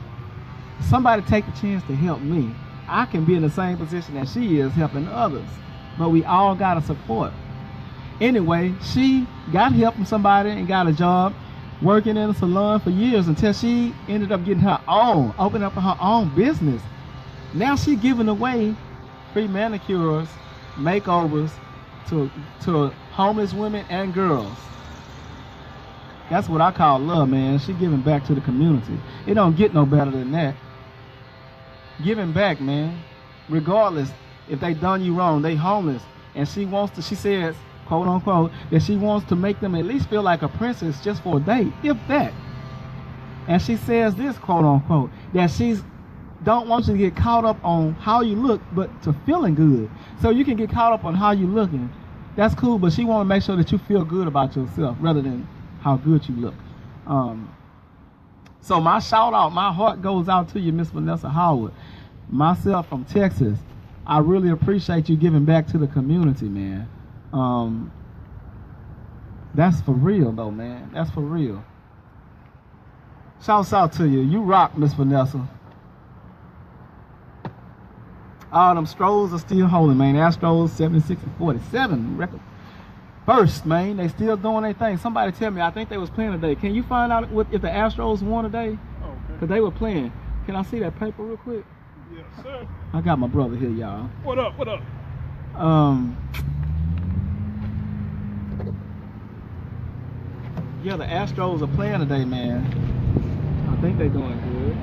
Speaker 1: somebody take the chance to help me. I can be in the same position that she is, helping others. But we all got to support. Anyway, she got help from somebody and got a job working in a salon for years until she ended up getting her own, opening up her own business. Now she giving away free manicures, makeovers to homeless women and girls. That's what I call love, man. She giving back to the community. It don't get no better than that. Giving back, man. Regardless if they done you wrong, they homeless, and she says, quote unquote, that she wants to make them at least feel like a princess just for a day, if that. And she says this, quote unquote, that she's don't want you to get caught up on how you look, but to feeling good. So you can get caught up on how you looking. That's cool, but she want to make sure that you feel good about yourself rather than how good you look. So my shout out, my heart goes out to you, Miss Vanessa Howard. Myself from Texas, I really appreciate you giving back to the community, man. That's for real, though, man. That's for real. Shouts out to you. You rock, Miss Vanessa. All them strolls are still holding, man. Astros 76-47 record. First, man, they still doing their thing. Somebody tell me, I think they was playing today. Can you find out if the Astros won today?
Speaker 2: Okay.
Speaker 1: Because they were playing. Can I see that paper real quick?
Speaker 2: Yes, sir.
Speaker 1: I got my brother here, y'all.
Speaker 2: What up? What up?
Speaker 1: Yeah, the Astros are playing today, man. I think they're doing good.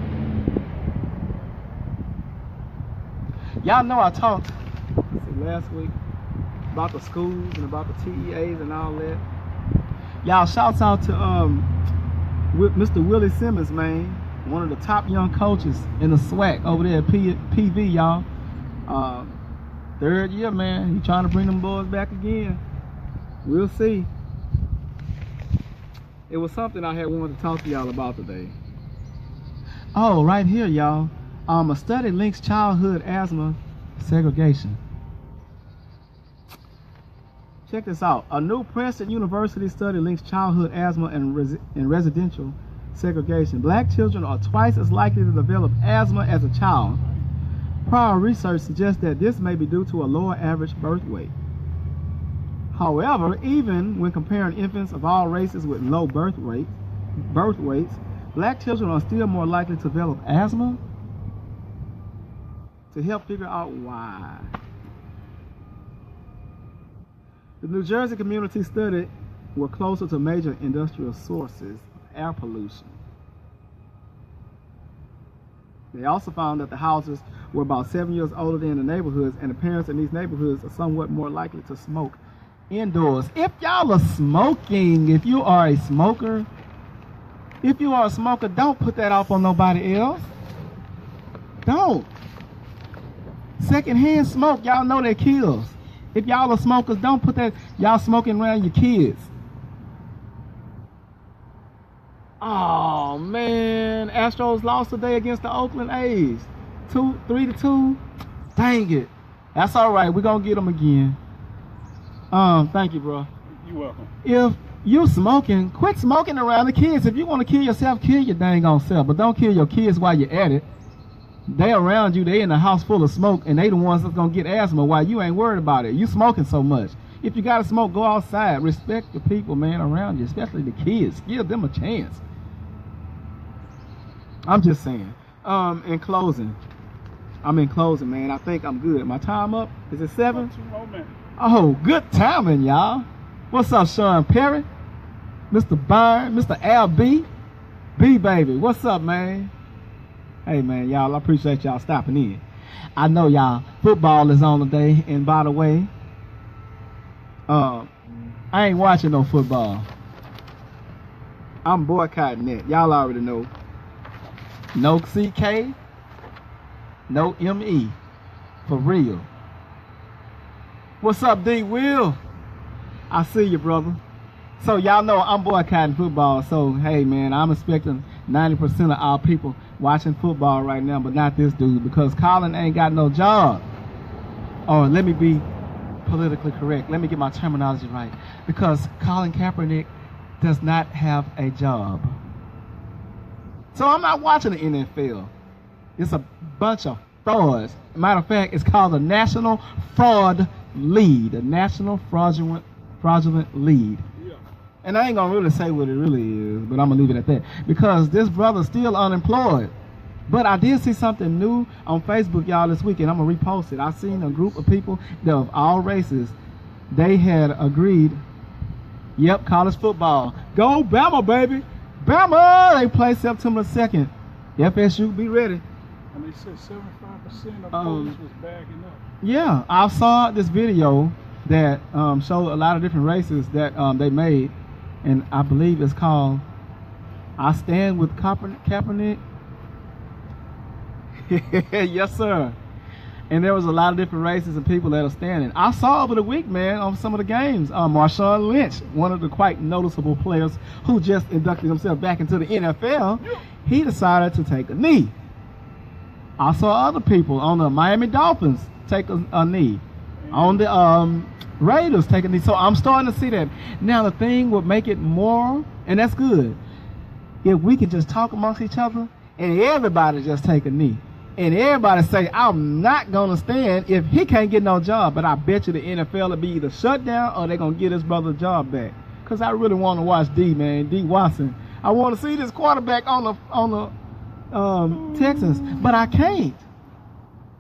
Speaker 1: Y'all know I talked last week about the schools and about the TEAs and all that. Y'all, shouts out to Mr. Willie Simmons, man. One of the top young coaches in the SWAC over there at PV, y'all. Third year, man. He trying to bring them boys back again. We'll see. It was something I had wanted to talk to y'all about today. Oh, right here, y'all. A study links childhood asthma segregation. Check this out. A new Princeton University study links childhood asthma and residential segregation. Black children are twice as likely to develop asthma as a child. Prior research suggests that this may be due to a lower average birth weight. However, even when comparing infants of all races with low birth weights, black children are still more likely to develop asthma. To help figure out why, the New Jersey community study were closer to major industrial sources of air pollution. They also found that the houses were about 7 years older than the neighborhoods, and the parents in these neighborhoods are somewhat more likely to smoke indoors. If y'all are smoking, if you are a smoker, don't put that off on nobody else. Don't. Secondhand smoke, y'all know that kills. If y'all are smokers, don't put that, y'all smoking around your kids. Oh man, Astros lost today against the Oakland A's. 3-2. Dang it. That's all right, we're gonna get them again. Thank you, bro.
Speaker 2: You're welcome.
Speaker 1: If you smoking, quit smoking around the kids. If you want to kill yourself, kill your dang on self. But don't kill your kids while you're at it. They around you, they in a house full of smoke, and they the ones that's gonna get asthma while you ain't worried about it. You smoking so much. If you gotta smoke, go outside. Respect the people, man, around you, especially the kids. Give them a chance. I'm just saying. In closing, man. I think I'm good. My time up? Is it 7?
Speaker 2: 2 more minutes.
Speaker 1: Oh, good timing, y'all. What's up, Sean Perry? Mr. Byrne, Mr. Al B. B baby, what's up, man? Hey, man, y'all, I appreciate y'all stopping in. I know y'all, football is on today, and by the way, I ain't watching no football. I'm boycotting it. Y'all already know. No CK, no ME, for real. What's up, D. Will? I see you, brother. So y'all know I'm boycotting football. So hey, man, I'm expecting 90% of our people watching football right now, but not this dude, because Colin ain't got no job. Or let me be politically correct. Let me get my terminology right. Because Colin Kaepernick does not have a job. So I'm not watching the NFL. It's a bunch of frauds. Matter of fact, it's called the National Fraud Lead, the National Fraudulent Lead.
Speaker 2: Yeah.
Speaker 1: And I ain't gonna really say what it really is, but I'm gonna leave it at that, because this brother's still unemployed. But I did see something new on Facebook, y'all, this weekend. I'm gonna repost it. I seen a group of people that of all races, they had agreed, yep, college football. Go Bama, baby. Bama! They play September 2nd. FSU, be ready.
Speaker 2: And they said 75% of voters was backing up.
Speaker 1: Yeah, I saw this video that showed a lot of different races that they made, and I believe it's called "I Stand with Kaepernick." Yes, sir. And there was a lot of different races and people that are standing. I saw over the week, man, on some of the games, Marshawn Lynch, one of the quite noticeable players who just inducted himself back into the NFL, he decided to take a knee. I saw other people on the Miami Dolphins take a knee. On the Raiders take a knee. So I'm starting to see that. Now the thing would make it more, and that's good, if we could just talk amongst each other and everybody just take a knee. And everybody say, I'm not going to stand if he can't get no job. But I bet you the NFL will be either shut down or they're going to get his brother's job back. Because I really want to watch D, man. D. Watson. I want to see this quarterback on the Texans. But I can't.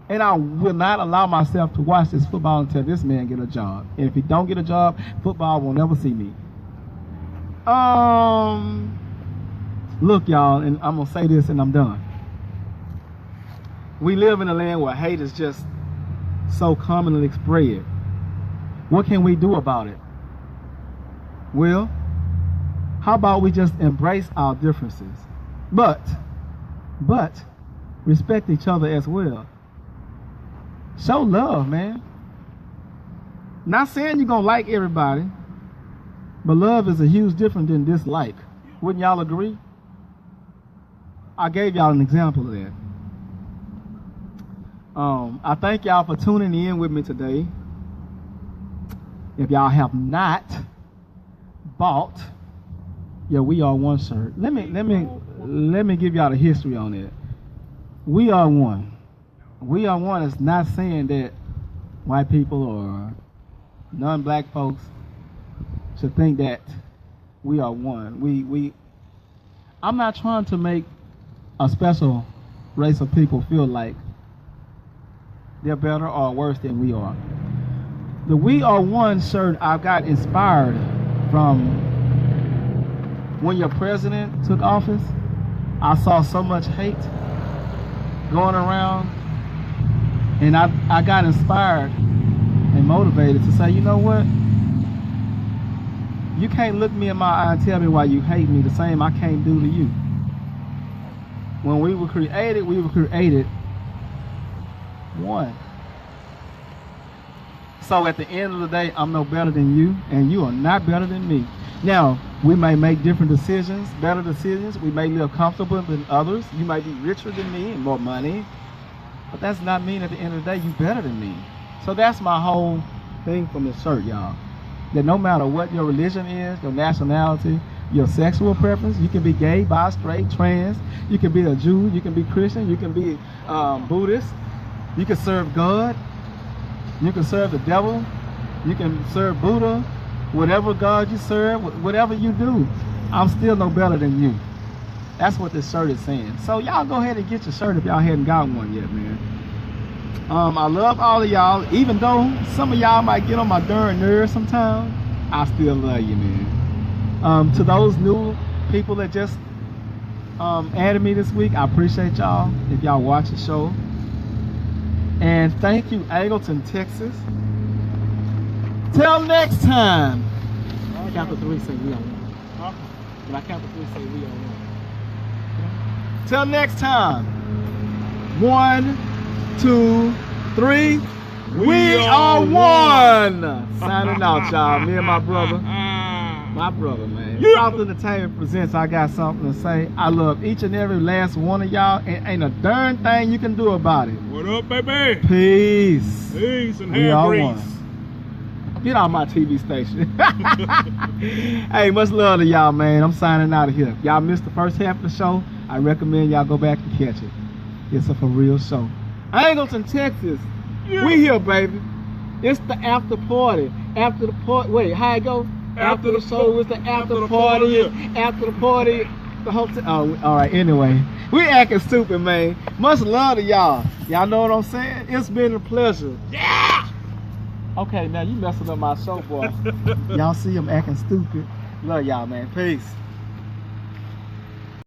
Speaker 1: And I will not allow myself to watch this football until this man get a job. And if he don't get a job, football will never see me. Look, y'all, and I'm going to say this and I'm done. We live in a land where hate is just so commonly spread. What can we do about it? Well, how about we just embrace our differences, but respect each other as well. Show love, man. Not saying you're going to like everybody, but love is a huge difference than dislike. Wouldn't y'all agree? I gave y'all an example of that. I thank y'all for tuning in with me today. If y'all have not bought your We Are One shirt, let me give y'all the history on it. We Are One. We Are One is not saying that white people or non-black folks should think that we are one. I'm not trying to make a special race of people feel like they're better or worse than we are. The We Are One shirt I got inspired from when your president took office. I saw so much hate going around, and I got inspired and motivated to say, you know what? You can't look me in my eye and tell me why you hate me the same I can't do to you. When we were created one. So at the end of the day, I'm no better than you, and you are not better than me. Now, we may make different decisions, better decisions. We may live comfortable than others. You might be richer than me and more money. But that's not mean at the end of the day you better than me. So that's my whole thing from this shirt, y'all. That no matter what your religion is, your nationality, your sexual preference, you can be gay, bi, straight, trans, you can be a Jew, you can be Christian, you can be Buddhist, you can serve God, you can serve the devil, you can serve Buddha, whatever God you serve, whatever you do, I'm still no better than you. That's what this shirt is saying. So y'all go ahead and get your shirt if y'all hadn't got one yet, man. I love all of y'all, even though some of y'all might get on my darn nerves sometimes, I still love you, man. To those new people that just added me this week, I appreciate y'all if y'all watch the show. And thank you, Angleton, Texas. Till next time. Count to three, say we on one.
Speaker 2: Huh?
Speaker 1: When I count to three, say we on one. Till next time. 1, 2, 3. We are one. Signing out, y'all. Me and my brother. My brother, man. South Entertainment presents I Got Something to Say. I love each and every last one of y'all, and ain't a darn thing you can do about it.
Speaker 2: What up, baby?
Speaker 1: Peace.
Speaker 2: Peace and
Speaker 1: We
Speaker 2: hair
Speaker 1: are
Speaker 2: grease.
Speaker 1: one. Get on my TV station. Hey, much love to y'all, man. I'm signing out of here. If y'all missed the first half of the show, I recommend y'all go back and catch it. It's a for real show. Angleton, Texas.
Speaker 2: Yeah.
Speaker 1: We here, baby. It's the after party. After the party. Wait, how it go? After the show, it's the after party. After the party, the hotel. Oh, all right. Anyway, we acting stupid, man. Much love to y'all. Y'all know what I'm saying? It's been a pleasure.
Speaker 2: Yeah!
Speaker 1: Okay, now you messing up my show, boy. Y'all see him acting stupid. Love y'all, man. Peace.